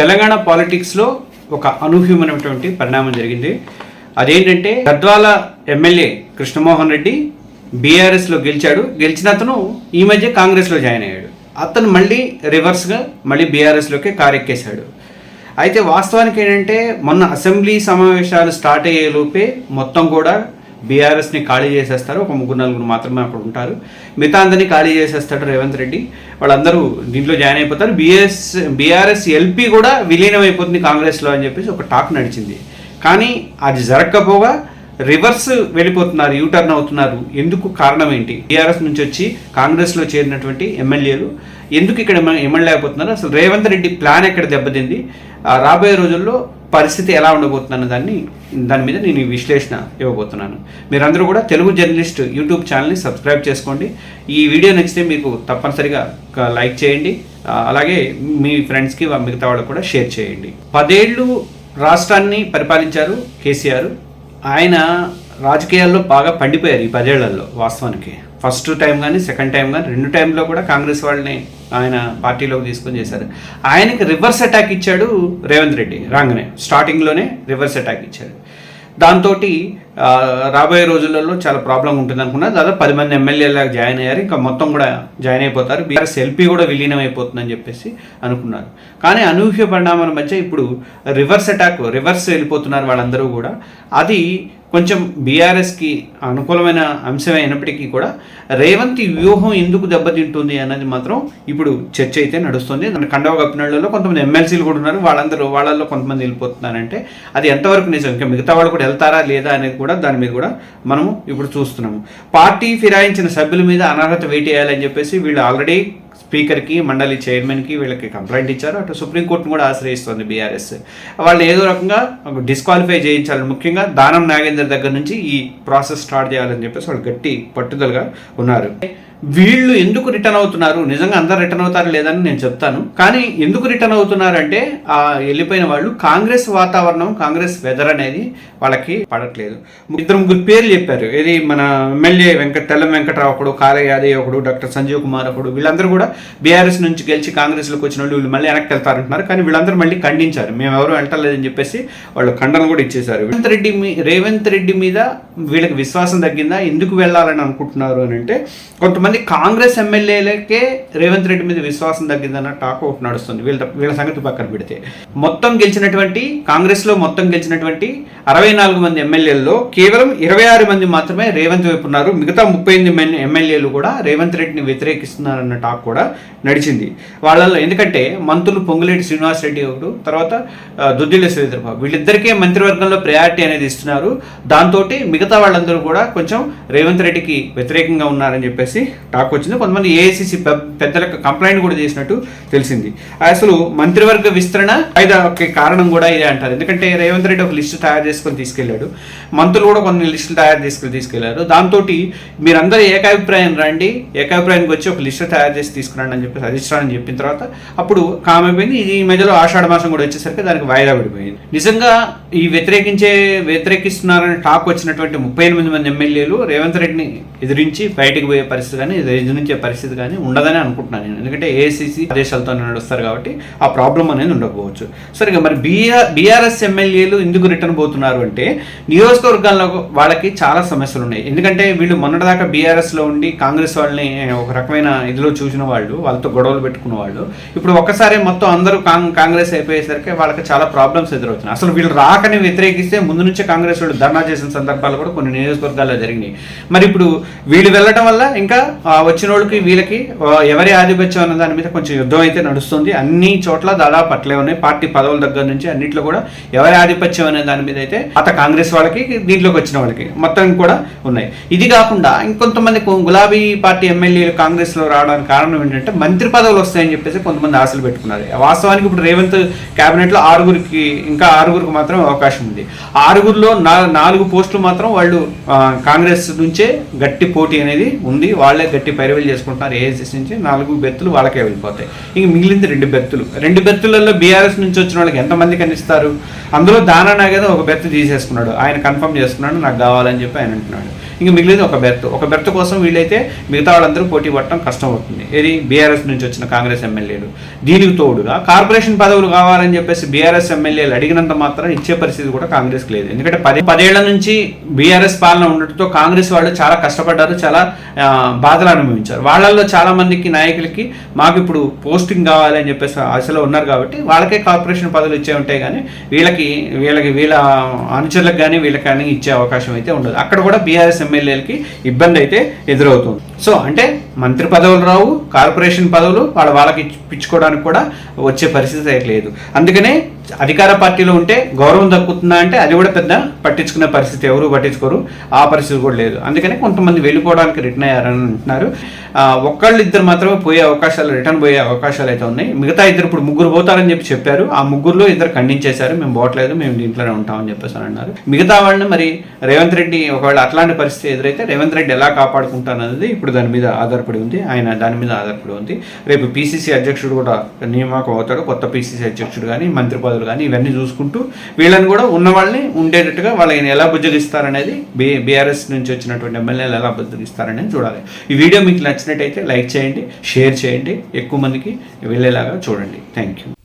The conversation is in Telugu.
తెలంగాణ పాలిటిక్స్లో ఒక అనూహ్యమైనటువంటి పరిణామం జరిగింది. అదేంటంటే గద్వాల ఎమ్మెల్యే కృష్ణమోహన్ రెడ్డి బీఆర్ఎస్లో గెలిచాడు. గెలిచిన అతను ఈ మధ్య కాంగ్రెస్లో జాయిన్ అయ్యాడు. అతను మళ్ళీ రివర్స్గా మళ్ళీ బీఆర్ఎస్లోకి కారెక్కేశాడు. అయితే వాస్తవానికి ఏంటంటే మొన్న అసెంబ్లీ సమావేశాలు స్టార్ట్ అయ్యే లోపే మొత్తం కూడా బీఆర్ఎస్ని ఖాళీ చేసేస్తారు. ఒక 3-4 మాత్రమే అక్కడ ఉంటారు. మిగతా అందరినీ ఖాళీ చేసేస్తాడు రేవంత్ రెడ్డి. వాళ్ళందరూ దీంట్లో జాయిన్ అయిపోతారు. బీఆర్ఎస్ ఎల్పీ కూడా విలీనం అయిపోతుంది కాంగ్రెస్లో అని చెప్పేసి ఒక టాక్ నడిచింది. కానీ అది జరగకపోగా రివర్స్ వెళ్ళిపోతున్నారు, యూటర్న్ అవుతున్నారు. ఎందుకు కారణం ఏంటి? బీఆర్ఎస్ నుంచి వచ్చి కాంగ్రెస్లో చేరినటువంటి ఎమ్మెల్యేలు ఎందుకు ఇక్కడ ఇమ్మలేకపోతున్నారు? అసలు రేవంత్ రెడ్డి ప్లాన్ ఎక్కడ దెబ్బతింది? రాబోయే రోజుల్లో పరిస్థితి ఎలా ఉండబోతుందన్న దాని మీద నేను ఈ విశ్లేషణ ఇవ్వబోతున్నాను. మీరందరూ కూడా తెలుగు జర్నలిస్ట్ యూట్యూబ్ ఛానల్ని సబ్స్క్రైబ్ చేసుకోండి. ఈ వీడియో నచ్చితే మీకు తప్పనిసరిగా లైక్ చేయండి. అలాగే మీ ఫ్రెండ్స్కి మిగతా వాళ్ళకు కూడా షేర్ చేయండి. 10 ఏళ్ళు రాష్ట్రాన్ని పరిపాలించారు కేసీఆర్. ఆయన రాజకీయాల్లో బాగా పండిపోయారు ఈ 10 ఏళ్లలో. వాస్తవానికి ఫస్ట్ టైం కానీ సెకండ్ టైం కానీ 2 టైంలో కూడా కాంగ్రెస్ వాళ్ళని ఆయన పార్టీలోకి తీసుకొని చేశారు. ఆయనకి రివర్స్ అటాక్ ఇచ్చాడు రేవంత్ రెడ్డి. రాగానే స్టార్టింగ్లోనే రివర్స్ అటాక్ ఇచ్చాడు. దాంతో రాబోయే రోజులలో చాలా ప్రాబ్లం ఉంటుంది అనుకున్నారు. దాదాపు 10 మంది ఎమ్మెల్యేలాగా జాయిన్ అయ్యారు. ఇంకా మొత్తం కూడా జాయిన్ అయిపోతారు. బీఆర్ఎస్ ఎల్పీ కూడా విలీనం అయిపోతుందని చెప్పేసి అనుకున్నారు. కానీ అనూహ్య పరిణామాల మధ్య ఇప్పుడు రివర్స్ వెళ్ళిపోతున్నారు వాళ్ళందరూ కూడా. అది కొంచెం బీఆర్ఎస్కి అనుకూలమైన అంశమే అయినప్పటికీ కూడా రేవంత్ వ్యూహం ఎందుకు దెబ్బతింటుంది అన్నది మాత్రం ఇప్పుడు చర్చ అయితే నడుస్తుంది. కండవ కప్పినళ్ళలో కొంతమంది ఎమ్మెల్సీలు కూడా ఉన్నారు. వాళ్ళల్లో కొంతమంది వెళ్ళిపోతున్నారంటే అది ఎంతవరకు నిజం, ఇంకా మిగతా వాళ్ళు కూడా వెళ్తారా లేదా అనేది కూడా దాని మీద కూడా మనము ఇప్పుడు చూస్తున్నాము. పార్టీ ఫిరాయించిన సభ్యుల మీద అనర్హత వేటేయాలని చెప్పేసి వీళ్ళు ఆల్రెడీ స్పీకర్కి, మండలి చైర్మన్కి వీళ్ళకి కంప్లైంట్ ఇచ్చారు. అటు సుప్రీంకోర్టును కూడా ఆశ్రయిస్తుంది బీఆర్ఎస్. వాళ్ళు ఏదో రకంగా డిస్క్వాలిఫై చేయించాలని, ముఖ్యంగా దానం నాగేందర్ దగ్గర నుంచి ఈ ప్రాసెస్ స్టార్ట్ చేయాలని చెప్పేసి వాళ్ళు గట్టి పట్టుదలగా ఉన్నారు. వీళ్ళు ఎందుకు రిటర్న్ అవుతున్నారు? నిజంగా అందరు రిటర్న్ అవుతారు లేదని నేను చెప్తాను. కానీ ఎందుకు రిటర్న్ అవుతున్నారంటే ఆ వెళ్ళిపోయిన వాళ్ళు కాంగ్రెస్ వాతావరణం, కాంగ్రెస్ వెదర్ అనేది వాళ్ళకి పడట్లేదు. 2-3 పేర్లు చెప్పారు. ఇది మన ఎమ్మెల్యే తెల్లం వెంకట్రావు ఒకడు, కాళ యాదవ్ ఒకడు, డాక్టర్ సంజీవ్ కుమార్ ఒకడు. వీళ్ళందరూ కూడా బీఆర్ఎస్ నుంచి గెలిచి కాంగ్రెస్లోకి వచ్చిన వాళ్ళు వీళ్ళు మళ్ళీ వెనక్కి వెళ్తారంటున్నారు. కానీ వీళ్ళందరూ మళ్ళీ ఖండించారు. మేము ఎవరు వెళ్ళలేదని చెప్పేసి వాళ్ళు ఖండన కూడా ఇచ్చేశారు. రేవంత్ రెడ్డి మీద వీళ్ళకి విశ్వాసం తగ్గిందా? ఎందుకు వెళ్ళాలని అనుకుంటున్నారు అని అంటే కొంతమంది కాంగ్రెస్ ఎమ్మెల్యేలకే రేవంత్ రెడ్డి మీద విశ్వాసం తగ్గిందన్న టాక్ ఒకటి నడుస్తుంది. వీళ్ళ సంగతి పక్కన పెడితే కాంగ్రెస్లో మొత్తం గెలిచినటువంటి 64 మంది ఎమ్మెల్యేల్లో కేవలం 26 మంది మాత్రమే రేవంత్ వైపు ఉన్నారు. మిగతా 38 ఎమ్మెల్యేలు కూడా రేవంత్ రెడ్డిని వ్యతిరేకిస్తున్నారన్న టాక్ కూడా నడిచింది వాళ్ళల్లో. ఎందుకంటే మంత్రులు పొంగులేటి శ్రీనివాస్ రెడ్డి ఒకడు, తర్వాత దుద్దిల్ల శ్రీధర్బాబు, వీళ్ళిద్దరికే మంత్రివర్గంలో ప్రయారిటీ అనేది ఇస్తున్నారు. దాంతో మిగతా వాళ్ళందరూ కూడా కొంచెం రేవంత్ రెడ్డికి వ్యతిరేకంగా ఉన్నారని చెప్పేసి టాక్ వచ్చింది. కొంతమంది ఏఐసిసి పెద్దలకు కంప్లైంట్ కూడా చేసినట్టు తెలిసింది. అసలు మంత్రివర్గ విస్తరణ కారణం కూడా ఇదే అంటారు. ఎందుకంటే రేవంత్ రెడ్డి ఒక లిస్టు తయారు చేసుకొని తీసుకెళ్లాడు. మంత్రులు కూడా కొన్ని లిస్టులు తీసుకెళ్లారు. దాంతో మీరందరూ ఏకాభిప్రాయం రండి, ఏకాభిప్రాయానికి వచ్చి ఒక లిస్టు తయారు చేసి తీసుకురండి అని చెప్పేసి అధిష్టానం చెప్పిన తర్వాత అప్పుడు కామైపోయింది. ఇది ఈ మధ్యలో ఆషాఢ మాసం కూడా వచ్చేసరికి దానికి వాయిదా పడిపోయింది. నిజంగా ఈ వ్యతిరేకిస్తున్నారని టాక్ వచ్చినటువంటి 38 మంది ఎమ్మెల్యేలు రేవంత్ రెడ్డిని ఎదిరించి బయటకు పోయే పరిస్థితి కానీ ఎదిరించే పరిస్థితి కానీ ఉండదని అనుకుంటున్నాను నేను. ఎందుకంటే ఏఐసిసి ఆదేశాలతో నడుస్తారు కాబట్టి ఆ ప్రాబ్లం అనేది ఉండకపోవచ్చు. సరిగా మరి బీఆర్ఎస్ ఎమ్మెల్యేలు ఎందుకు రిటర్న్ పోతున్నారు అంటే నియోజకవర్గాల్లో వాళ్ళకి చాలా సమస్యలు ఉన్నాయి. ఎందుకంటే వీళ్ళు మొన్నటిదాకా బీఆర్ఎస్లో ఉండి కాంగ్రెస్ వాళ్ళని ఒక రకమైన ఇదిలో చూసిన వాళ్ళు, వాళ్ళతో గొడవలు పెట్టుకున్న వాళ్ళు ఇప్పుడు ఒక్కసారి మొత్తం అందరూ కాంగ్రెస్ అయిపోయేసరికి వాళ్ళకి చాలా ప్రాబ్లమ్స్ ఎదురవుతున్నాయి. అసలు వీళ్ళు రాకని వ్యతిరేకిస్తే ముందు నుంచే కాంగ్రెస్ వాళ్ళు ధర్నా చేసిన సందర్భాలు కూడా కొన్ని నియోజకవర్గాల్లో జరిగినాయి. మరి ఇప్పుడు వీళ్ళు వెళ్ళడం వల్ల ఇంకా వచ్చిన వాళ్ళకి వీళ్ళకి ఎవరి ఆధిపత్యం అన్న దాని మీద కొంచెం యుద్ధం అయితే నడుస్తుంది. అన్ని చోట్ల దాదాపు అట్లే ఉన్నాయి. పార్టీ పదవుల దగ్గర నుంచి అన్నింటిలో కూడా ఎవరి ఆధిపత్యం అనే దాని మీద అయితే కాంగ్రెస్ వాళ్ళకి, దీంట్లోకి వచ్చిన వాళ్ళకి మొత్తం కూడా ఉన్నాయి. ఇది కాకుండా ఇంకొంతమంది గులాబీ పార్టీ ఎమ్మెల్యేలు కాంగ్రెస్లో రావడానికి కారణం ఏంటంటే మంత్రి పదవులు వస్తాయని చెప్పేసి కొంతమంది ఆశలు పెట్టుకున్నారు. వాస్తవానికి ఇప్పుడు రేవంత్ క్యాబినెట్లో 6గురికి మాత్రం అవకాశం ఉంది. 6గురిలో 4 పోస్టులు మాత్రం వాళ్ళు కాంగ్రెస్ నుంచే గట్టి పోటీ అనేది ఉంది. వాళ్ళే గట్టి పైరవీలు చేసుకుంటున్నారు. ఏఐసిసి నుంచి 4 బెర్తులు వాళ్ళకే వెళ్ళిపోతాయి. ఇంక మిగిలింది 2 బెర్తులలో బీఆర్ఎస్ నుంచి వచ్చిన వాళ్ళకి ఎంతమంది కనిపిస్తారు? అందులో దానా నాగేదో ఒక బెర్త్ తీసేసుకున్నాడు. ఆయన కన్ఫర్మ్ చేసుకున్నాడు, నాకు కావాలని చెప్పి ఆయన అంటున్నాడు. ఇంక మిగిలింది ఒక బెర్త్ కోసం వీళ్ళైతే మిగతా వాళ్ళందరూ పోటీ పడటం కష్టం అవుతుంది. ఇది బీఆర్ఎస్ నుంచి వచ్చిన కాంగ్రెస్ ఎమ్మెల్యేలు. దీనికి తోడుగా కార్పొరేషన్ పదవులు కావాలని చెప్పేసి బీఆర్ఎస్ ఎమ్మెల్యేలు అడిగినంత మాత్రం ఇచ్చే పరిస్థితి కూడా కాంగ్రెస్కి లేదు. ఎందుకంటే 10 నుంచి బీఆర్ఎస్ పాలన ఉండటంతో కాంగ్రెస్ వాళ్ళు చాలా కష్టపడ్డారు, చాలా బాధలు అనుభవించారు. వాళ్ళల్లో చాలా మందికి నాయకులకి మాకు ఇప్పుడు పోస్టింగ్ కావాలి అని చెప్పేసి ఆశలో ఉన్నారు కాబట్టి వాళ్ళకే కార్పొరేషన్ పదవులు ఇచ్చే ఉంటాయి, కానీ వీళ్ళ అనుచరులకు కానీ వీళ్ళకి కానీ ఇచ్చే అవకాశం అయితే ఉండదు. అక్కడ కూడా బీఆర్ఎస్ ఎమ్మెల్యేలకి ఇబ్బంది అయితే ఎదురవుతుంది. సో అంటే మంత్రి పదవులు రావు, కార్పొరేషన్ పదవులు వాళ్ళకి ఇప్పించుకోవడానికి కూడా వచ్చే పరిస్థితి అయితే లేదు. అందుకనే అధికార పార్టీలో ఉంటే గౌరవం దక్కుతుందా అంటే అది కూడా పెద్ద పట్టించుకునే పరిస్థితి ఎవరు పట్టించుకోరు, ఆ పరిస్థితి కూడా లేదు. అందుకనే కొంతమంది వెళ్ళిపోవడానికి రిటర్న్ అయ్యారని అంటున్నారు. ఇద్దరు మాత్రమే రిటర్న్ పోయే అవకాశాలు అయితే ఉన్నాయి. మిగతా ఇద్దరు ఇప్పుడు 3 పోతారని చెప్పారు. ఆ 3లో 2 ఖండించేశారు, మేము పోవట్లేదు, మేము దీంట్లోనే ఉంటామని చెప్పేసి అన్నారు. మిగతా వాళ్ళని మరి రేవంత్ రెడ్డి ఒకవేళ అట్లాంటి పరిస్థితి ఎదురైతే రేవంత్ రెడ్డి ఎలా కాపాడుకుంటానన్నది ఇప్పుడు దాని మీద ఆధారపడి ఉంది, దాని మీద ఆధారపడి ఉంది. రేపు పీసీసీ అధ్యక్షుడు కూడా నియామకం అవుతాడు, కొత్త పీసీసీ అధ్యక్షుడు కానీ మంత్రి పదవులు కానీ ఇవన్నీ చూసుకుంటూ వీళ్ళని కూడా ఉన్న వాళ్ళని ఉండేటట్టుగా వాళ్ళని ఎలా బుజ్జగిస్తారనేది బీఆర్ఎస్ నుంచి వచ్చినటువంటి ఎమ్మెల్యేలు ఎలా బుజ్జగిస్తారనేది చూడాలి. ఈ వీడియో మీకు నచ్చినట్టయితే లైక్ చేయండి, షేర్ చేయండి, ఎక్కువ మందికి వెళ్ళేలాగా చూడండి. Thank you.